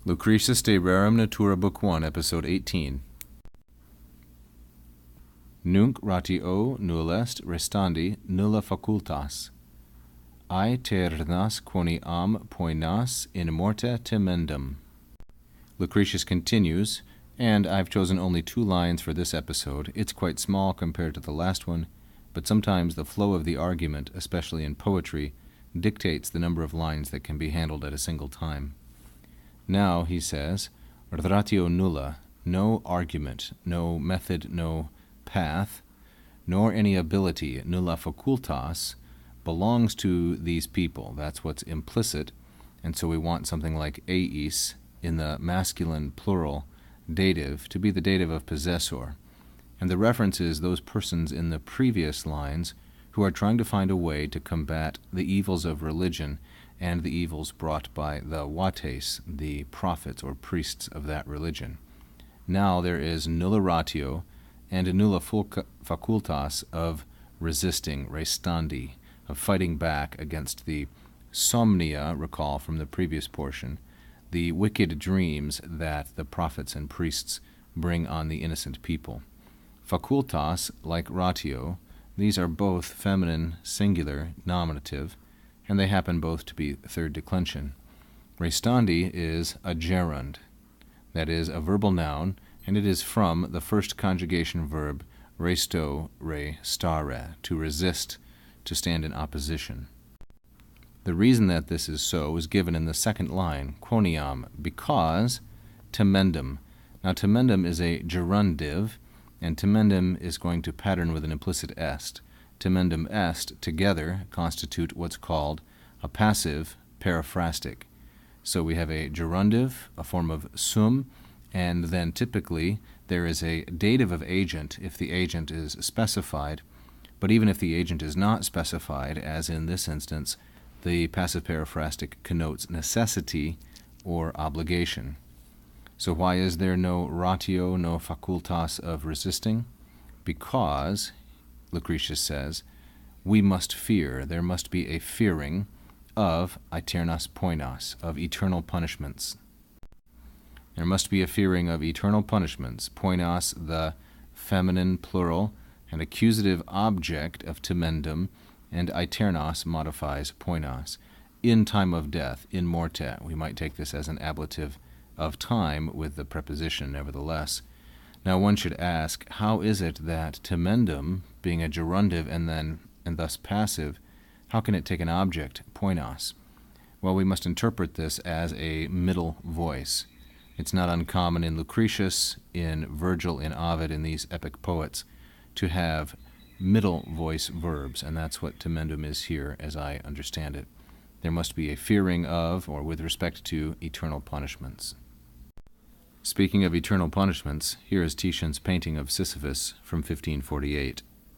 Lucretius de Rerum Natura, Book 1, Episode 18. Nunc ratio null est restandi nulla facultas. Aeternas quoniam poenas in morte timendum. Lucretius continues, and I've chosen only 2 lines for this episode. It's quite small compared to the last one, but sometimes the flow of the argument, especially in poetry, dictates the number of lines that can be handled at a single time. Now, he says, ratio nulla, no argument, no method, no path, nor any ability, nulla facultas, belongs to these people. That's what's implicit, and so we want something like eis in the masculine plural dative to be the dative of possessor. And the reference is those persons in the previous lines who are trying to find a way to combat the evils of religion and the evils brought by the wates, the prophets or priests of that religion. Now there is nulla ratio and a nulla facultas of resisting, restandi, of fighting back against the somnia, recall from the previous portion, the wicked dreams that the prophets and priests bring on the innocent people. Facultas, like ratio, these are both feminine, singular, nominative, and they happen both to be third declension. Restandi is a gerund, that is, a verbal noun, and it is from the first conjugation verb resto, re, stare, to resist, to stand in opposition. The reason that this is so is given in the second line, quoniam, because timendum. Now timendum is a gerundive, and timendum is going to pattern with an implicit est. Timendum est together constitute what's called a passive periphrastic. So we have a gerundive, a form of sum, and then typically there is a dative of agent if the agent is specified. But even if the agent is not specified, as in this instance, the passive periphrastic connotes necessity or obligation. So why is there no ratio, no facultas of resisting? Because, Lucretius says, we must fear, there must be a fearing of aeternas poenas, of eternal punishments. There must be a fearing of eternal punishments. Poenas, the feminine plural and accusative object of timendum, and aeternas modifies poenas. In time of death, in morte. We might take this as an ablative of time with the preposition, nevertheless. Now one should ask, how is it that timendum, being a gerundive and thus passive, how can it take an object, poenas? Well, we must interpret this as a middle voice. It's not uncommon in Lucretius, in Virgil, in Ovid, in these epic poets, to have middle voice verbs, and that's what timendum is here, as I understand it. There must be a fearing of, or with respect to, eternal punishments. Speaking of eternal punishments, here is Titian's painting of Sisyphus from 1548.